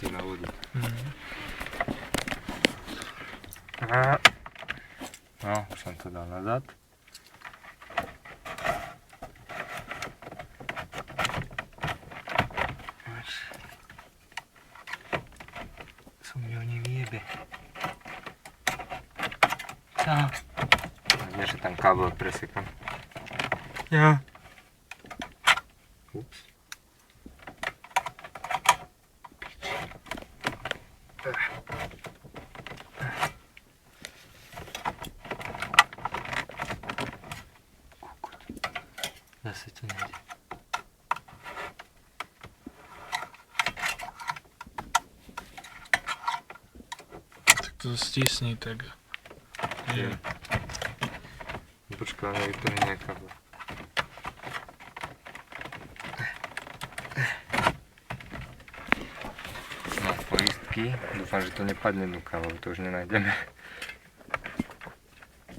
pustí na vodu. No, už som to dal nazad. Som ju neviebe. Čo? Vieš, že tam kábel presekám. Ja. Ups. Zase to nejde. Tak to stisni tak. Je. Počkaj, ale to nie je kábel. No, poistky. Dúfam, že to nepadne do kábel, to už nenájdeme.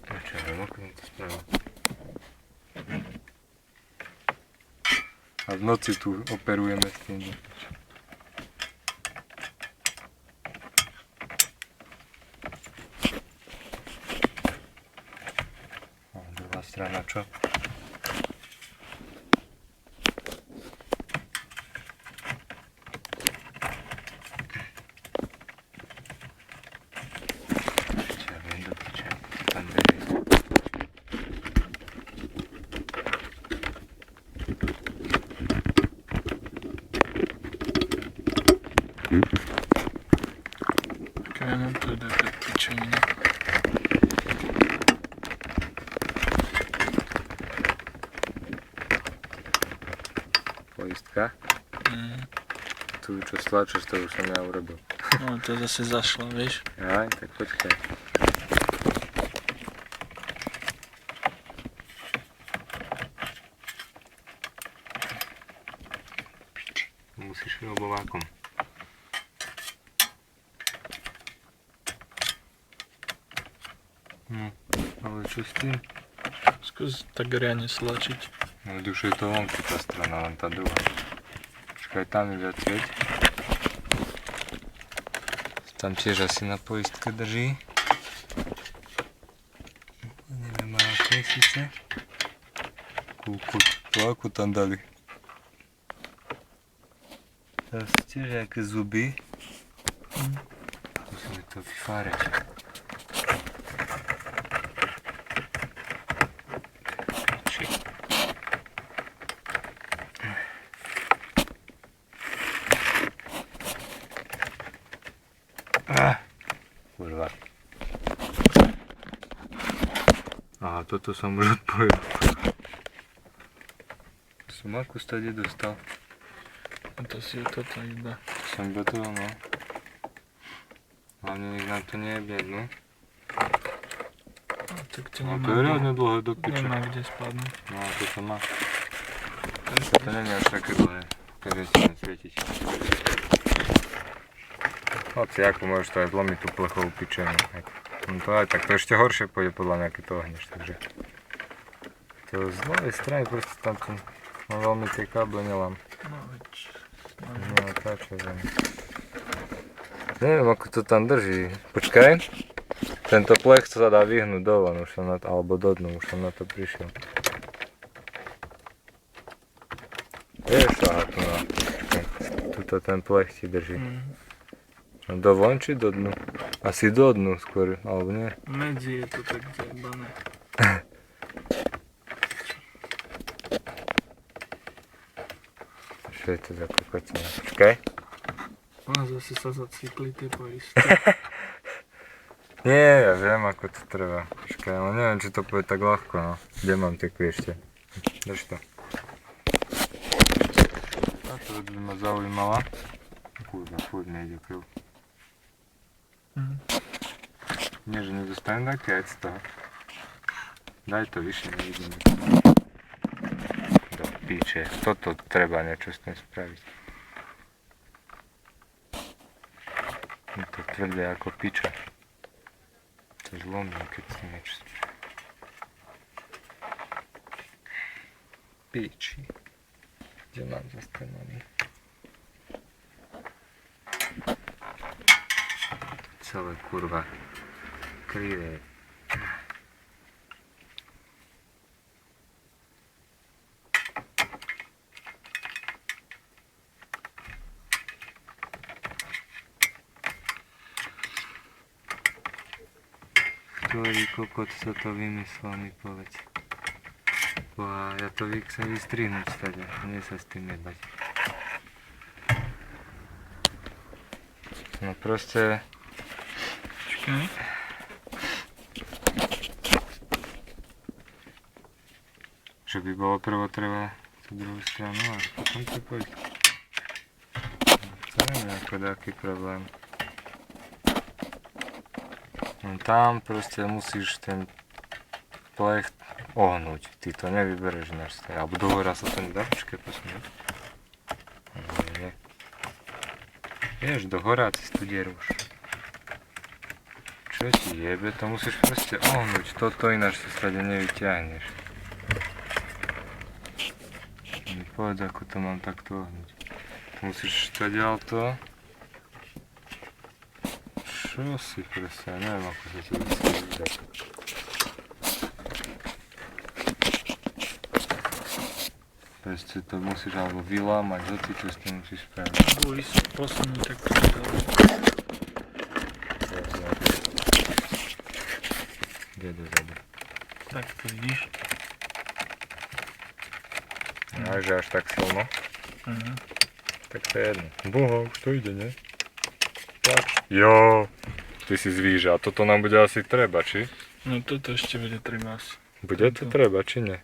Čo ja viem, ako som to spravil. A v noci tu operujeme s tým. Druhá strana, čo? Čo ja viem, do piče, tam berie. Kaj nám to jde do pičoviny. Poistka. Tu čo stlačíš, to už som ja urobil. No to zase zašlo, vieš? Aj, tak počkaj. Musíš robovákom. No, ale čo s tým? Skús tak riadne stlačiť. No, už je to vonku tá strana, len tá druhá. Počkaj, tam je viac vieť. Tam tiež asi na poistke drží. Neviem, aké síce. Akú tam dali. To sú tiež nejaké zuby. Musíme to vyfárať. Kurva. Aha, toto som už odpojil. Som akú stade dostal? A to si toto iba. Som iba toho, no. Hlavne nech nám to nejebne, no. A tak to No nemá, to je reálne dlhé do piče. nemá kde spadnúť. No a toto má. To nie je až také dlhé, keď začne svietiť. Hoci ako môžeš to aj zlomiť tú plechovú pičenu. No to aj tak, to ešte horšie pôjde podľa mňa, keď to ohneš, takže... To z ľavej strany proste tam to... No veľmi tie káble nelám. No veď... No tá čo viem. Neviem ako to tam drží. Počkaj. Tento plech sa dá vyhnúť dole, už som na to, alebo do dnu, už som na to prišiel. Vieš, aha, tu na... Tuto ten plech ti drží. Do von či do dnu? Asi do dnu skôr, alebo nie? Medzi je to tak zajebané. Čo je to za kokocina? Počkaj. A zase sa zacikli tie poistky. Nie, ja viem ako to treba. Počkaj, ale neviem či to pôjde tak ľahko, no. Kde mám tie kliešte? Drž to. Táto vec by ma zaujímala. Kurva, furt nejde krv. Nie, že nedostane také aj z toho. Daj to vyššie, nevidíme. Do píče, toto treba niečo s tým spraviť. Je to tvrdé ako piča. To zlomí, keď si niečo spraví. Píči. Kde mám zastavený? celé, kurva. Krivé. Ktorý kokot sa to vymyslel, mi povedz. Boha, ja to chcem vystrihnúť stade, nie sa s tým jebať. No proste... Čakaj. Že by bolo prvo treba tú druhú stranu a potom to pôjde. To nie je ako taký problém. No tam proste musíš ten plech ohnúť. Ty to nevybereš náš stej. Alebo dohora sa to nedá, počkaj, posunúť. Nie. Vieš, dohora cez tú dieru už. Čo ti jebe, to musíš proste ohnúť. Toto ináč sa stade nevyťahneš. Mi povedz, ako to mám takto ohnúť. Musíš stadiaľ to. Čo si proste, ja neviem, ako sa to vysvetliť. Proste to musíš alebo vylámať, hoci čo s tým musíš spraviť. Boli sa posunúť, tak to nedalo. Kde dozadu? Tak to vidíš. No, že až tak silno. Mhm. Tak to je jedno. Boha, už to ide, ne? Tak. Jo, ty si zvíža. A toto nám bude asi treba, či? No toto ešte bude treba asi. Bude to treba, či nie?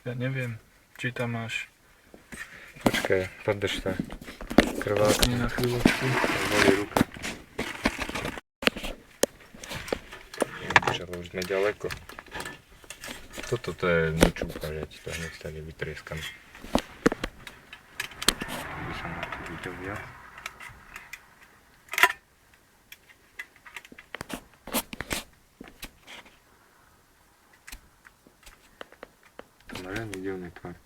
Ja neviem, či tam máš. Počkaj, podrž sa. Krvák. Nie na chvíľočku. Bolí ruka. Už sme ďaleko. Toto to je nečúka, že ti to hneď tak je vytrieskané. By som na to videl viac. To má veľmi divný tvar.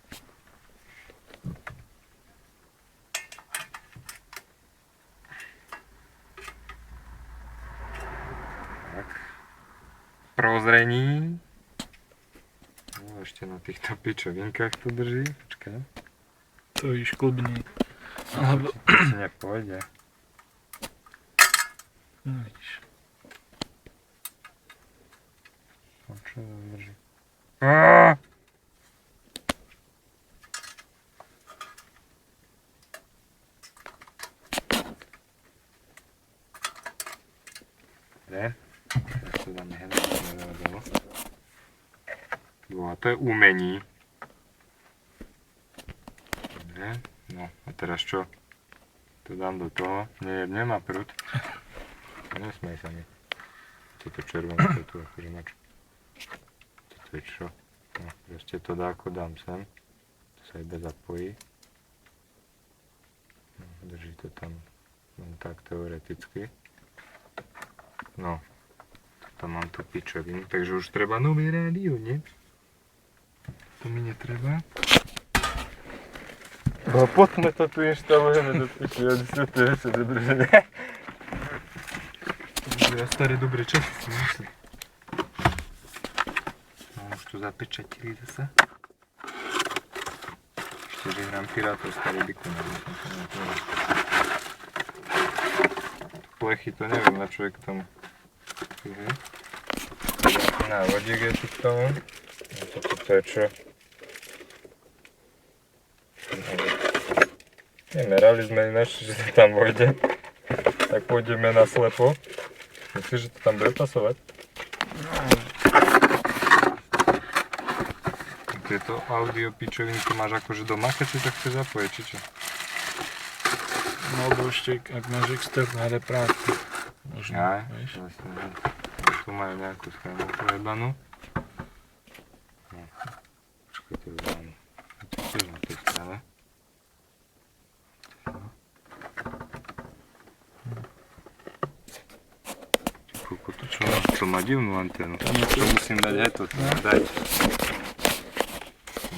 Tak. Prozrení. No, ešte na týchto pičovinkách to drží. Počkaj. To víš, klubný. Alebo... To si nepôjde. No vidíš. No, čo to drží? Aaaa! Dobre. Teraz to dáme hneď dole. No a to je umení. Dobre. No a teraz čo? To dám do toho. Nie, nemá prúd. Nesmej sa mi. Toto červené, to je tu akože na čo? Toto je čo? No, proste to dáko dám sem. To sa iba zapojí. No, drží to tam len tak teoreticky. No, tam mám tu pičovinu, takže už treba nový rádio, nie? To mi netreba. No poďme to tu inštalujeme do piči, ja vysvetľujem sa dobre, že ne? Ja staré dobré časy si myslím. No už tu zapečatili zase. 4 gram pirátov staré bikony. Plechy to neviem, na čo je k tomu. Na vodík je tu k tomu. Toto je čo? Nemerali sme ináč, že to tam vojde. Tak pôjdeme na slepo. Myslíš, že to tam bude pasovať? Tieto audio pičovinky máš akože doma, keď si to chce zapojiť, či čo? No alebo ešte, ak máš externá reprávka. Možno, Aj, vieš. vlastne. Tu majú nejakú schému pojebanú. No. Počkaj, to je dám. To je tiež na tej strane. Koľko to čo má? To má divnú anténu. To musím dať, hej, to dať.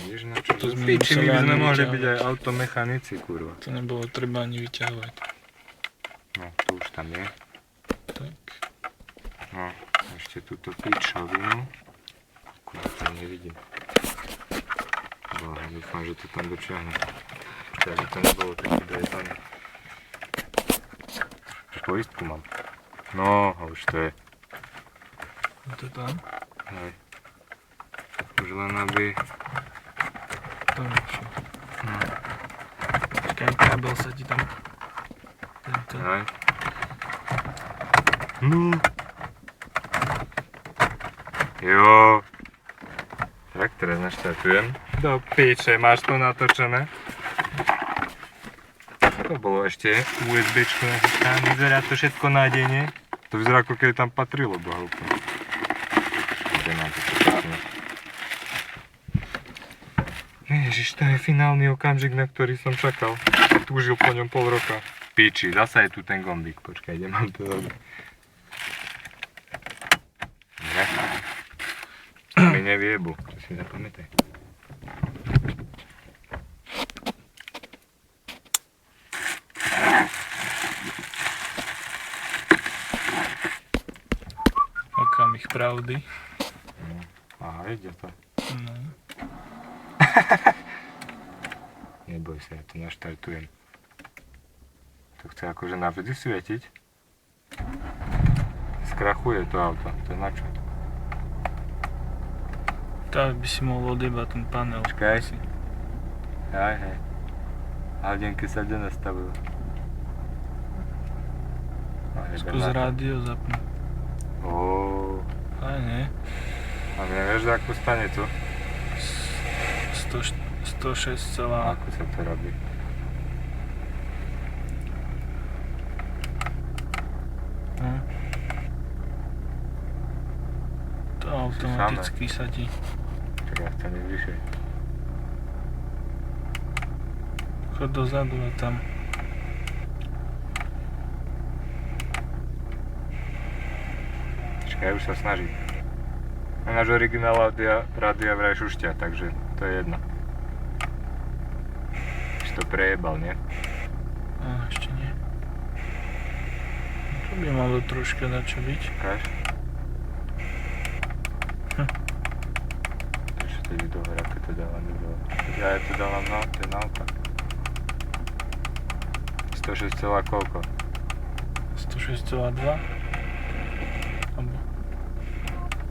Vidíš, na čo to sme piči, my by sme museli mohli ani byť aj automechanici, kurva. To nebolo treba ani vyťahovať. No, to už tam je. Tak. No, ešte túto pičovinu. Akurát to nevidím. Boha, dúfam, že to tam dočiahne. Počkaj, aby to nebolo taký dojebaný. Poistku mám. No, a už to je. Je to tam? Hej. Už len aby... To niečo. No. Počkaj, kábel sa ti tam... Tento. Hej. No. Jo. Tak, teraz naštartujem. Do piče, máš to natočené. To bolo ešte USBčko, tam vyzerá to všetko nádejne. To vyzerá ako keby tam patrilo, boha úplne. Kde mám to všetko. Ježiš, to je finálny okamžik, na ktorý som čakal. A túžil po ňom pol roka. Piči, zasa je tu ten gombík, počkaj, kde mám to robiť. Mi neviebu, to si zapamätaj. Okamih pravdy. Aha, ide to. No. Neboj sa, ja to naštartujem. To chce akože navždy svietiť. Skrachuje to auto, to je na čo? Tak by si mohol odjebať ten panel. Počkaj. Hej. Hladinky sa kde nastavujú. Skús rádio zapni. Oooo. Aj nie. A nevieš za akú stanicu? 106 celá. Ako sa to robí? No. To automaticky sa ti... Čakaj, ja chcem ísť vyššie. Chod dozadu a tam. Čakaj, už sa snaží. A náš originál rádia vraj šušťa, takže to je jedno. Si to prejebal, nie? A ešte nie. Tu by malo troška dačo byť. Čakáš? Ešte to ide do hora, keď to dávam do dole. Ja to dávam na ten naopak. 106 celá koľko? 106,2. Alebo...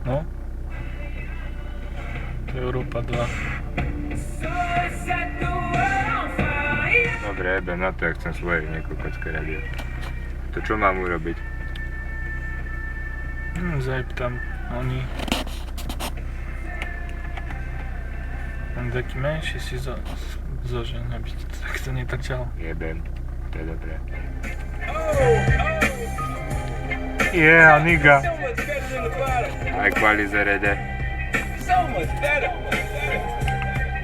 No. To je Európa 2. Dobre, jebem na to, jak chcem svoje niekoľkocké radio. To čo mám urobiť? Zajeb tam oni. Len taký menší si zožen, aby ti to takto netrčalo. Jebem, to je dobré. Yeah, nigga. Aj kvalizerede. So much better.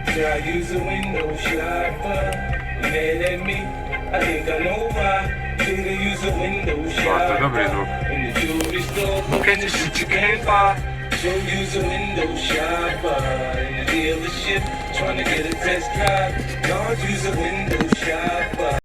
Should I use a window shopper? Mad at me? I think I know why. Should I use a window Bardzo dobry shopper? zvuk. In the jewelry store, looking at shit you can't buy. Should use a window shopper? In the dealership, trying to get a test drive. Don't use a window shopper.